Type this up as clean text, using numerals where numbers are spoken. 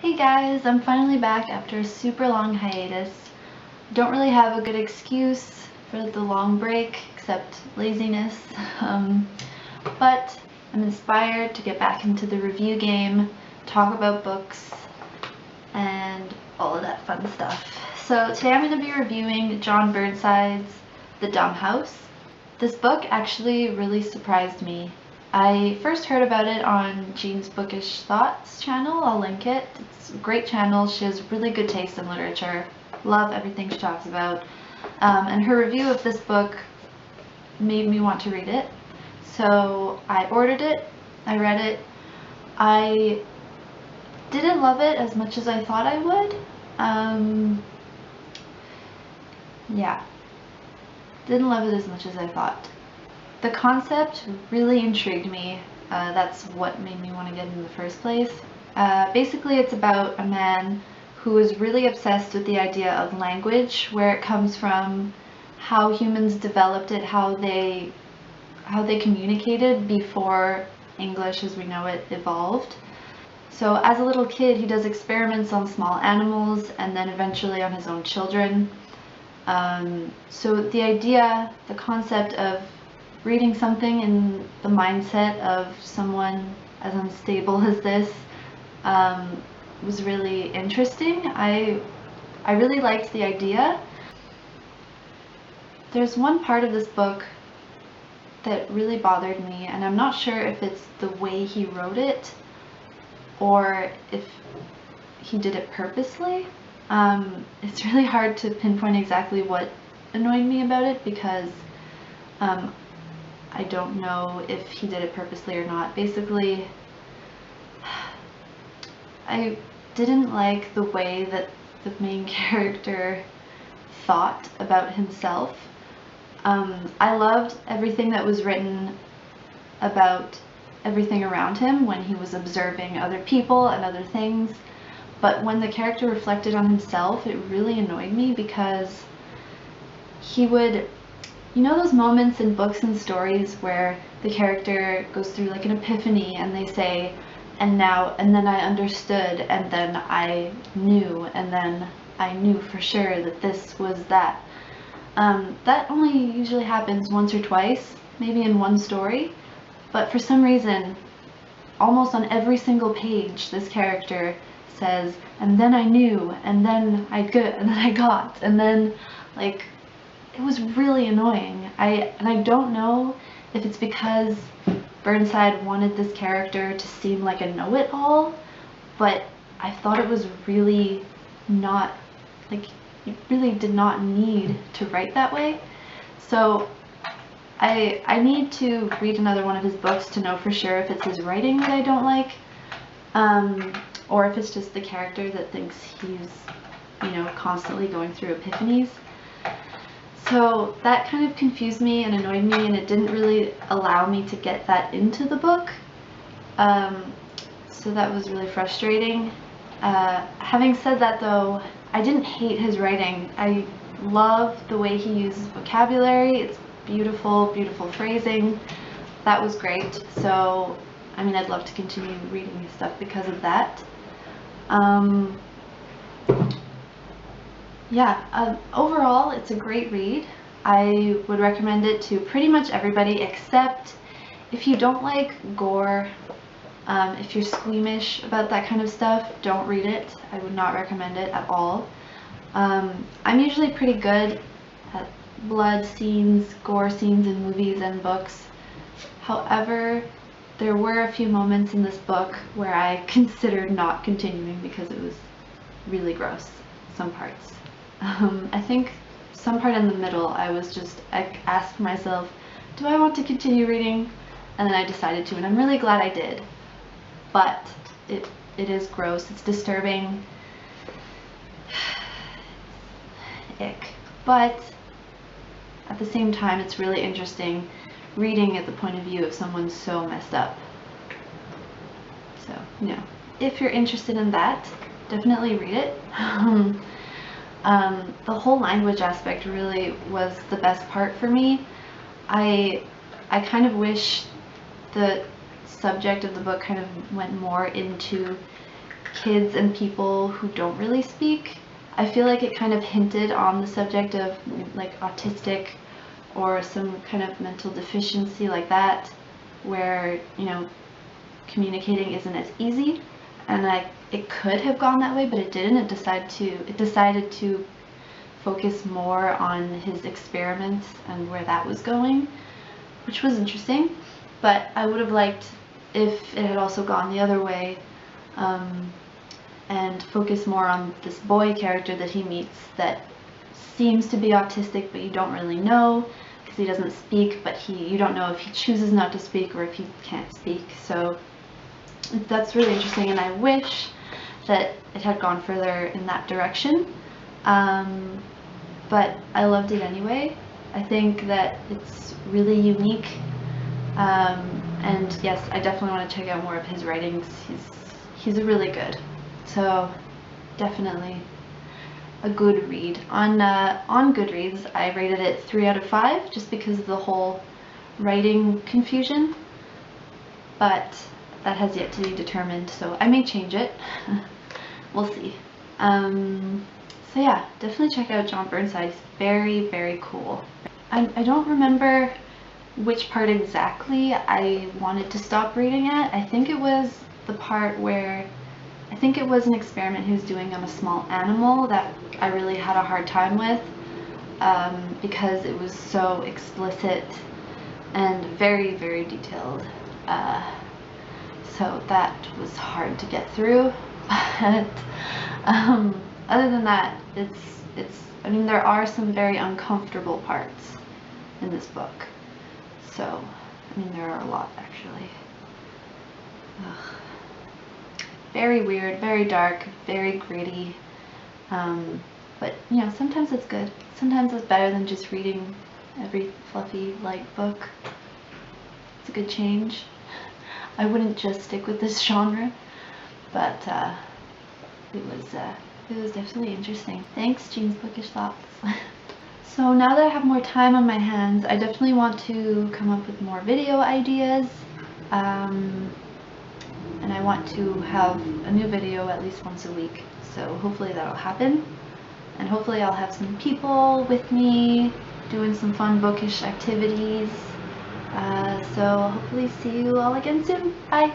Hey guys, I'm finally back after a super long hiatus. Don't really have a good excuse for the long break except laziness, but I'm inspired to get back into the review game, talk about books, and all of that fun stuff. So today I'm going to be reviewing John Burnside's The Dumbhouse. This book actually really surprised me. I first heard about it on Jean's Bookish Thoughts channel. I'll link it. It's a great channel. She has really good taste in literature. Love everything she talks about. And her review of this book made me want to read it. So I ordered it. I read it. I didn't love it as much as I thought I would. Yeah. Didn't love it as much as I thought. The concept really intrigued me. That's what made me want to get in the first place. Basically, it's about a man who is really obsessed with the idea of language, where it comes from, how humans developed it, how they communicated before English as we know it evolved. So as a little kid, he does experiments on small animals and then eventually on his own children. So the idea, the concept of reading something in the mindset of someone as unstable as this was really interesting. I really liked the idea. There's one part of this book that really bothered me, and I'm not sure if it's the way he wrote it or if he did it purposely. It's really hard to pinpoint exactly what annoyed me about it because I don't know if he did it purposely or not. Basically, I didn't like the way that the main character thought about himself. I loved everything that was written about everything around him when he was observing other people and other things, but when the character reflected on himself, it really annoyed me because he would, you know those moments in books and stories where the character goes through like an epiphany and they say, and then I understood, and then I knew, and then I knew for sure that this was that. That only usually happens once or twice, maybe in one story, but for some reason, almost on every single page, this character says, and then I knew, and then I got, and then, like, it was really annoying. I don't know if it's because Burnside wanted this character to seem like a know-it-all, but I thought it was really not, like, he really did not need to write that way. So I need to read another one of his books to know for sure if it's his writing that I don't like, or if it's just the character that thinks he's, constantly going through epiphanies. So that kind of confused me and annoyed me, and it didn't really allow me to get that into the book. So that was really frustrating. Having said that though, I didn't hate his writing. I love the way he uses vocabulary. It's beautiful, beautiful phrasing. That was great. So, I mean, I'd love to continue reading his stuff because of that. Overall, it's a great read. I would recommend it to pretty much everybody, except if you don't like gore, if you're squeamish about that kind of stuff, don't read it. I would not recommend it at all. I'm usually pretty good at blood scenes, gore scenes in movies and books. However, there were a few moments in this book where I considered not continuing because it was really gross, some parts. I think some part in the middle I asked myself, do I want to continue reading? And then I decided to, and I'm really glad I did. But it is gross, it's disturbing. Ick. But at the same time, it's really interesting reading at the point of view of someone so messed up. So, if you're interested in that, definitely read it. The whole language aspect really was the best part for me. I kind of wish the subject of the book kind of went more into kids and people who don't really speak. I feel like it kind of hinted on the subject of like autistic or some kind of mental deficiency like that, where, you know, communicating isn't as easy, and it could have gone that way, but it didn't. It decided to focus more on his experiments and where that was going, which was interesting. But I would have liked if it had also gone the other way, and focus more on this boy character that he meets that seems to be autistic, but you don't really know because he doesn't speak, but you don't know if he chooses not to speak or if he can't speak. So that's really interesting, and I wish that it had gone further in that direction. But I loved it anyway. I think that it's really unique. And yes, I definitely want to check out more of his writings. He's really good. So definitely a good read. On Goodreads, I rated it 3 out of 5 just because of the whole writing confusion. But that has yet to be determined, so I may change it. We'll see. So yeah, definitely check out John Burnside. He's very, very cool. I don't remember which part exactly I wanted to stop reading at. I think it was the part where, I think it was an experiment he was doing on a small animal that I really had a hard time with, because it was so explicit and very, very detailed. So that was hard to get through. But other than that, I mean, there are some very uncomfortable parts in this book. So, I mean, there are a lot, actually. Ugh. Very weird, very dark, very gritty. But, you know, sometimes it's good. Sometimes it's better than just reading every fluffy, light book. It's a good change. I wouldn't just stick with this genre, but it was definitely interesting. Thanks, Jean's Bookish Thoughts. So now that I have more time on my hands, I definitely want to come up with more video ideas, and I want to have a new video at least once a week, so hopefully that'll happen, and hopefully I'll have some people with me doing some fun bookish activities. So hopefully see you all again soon. Bye!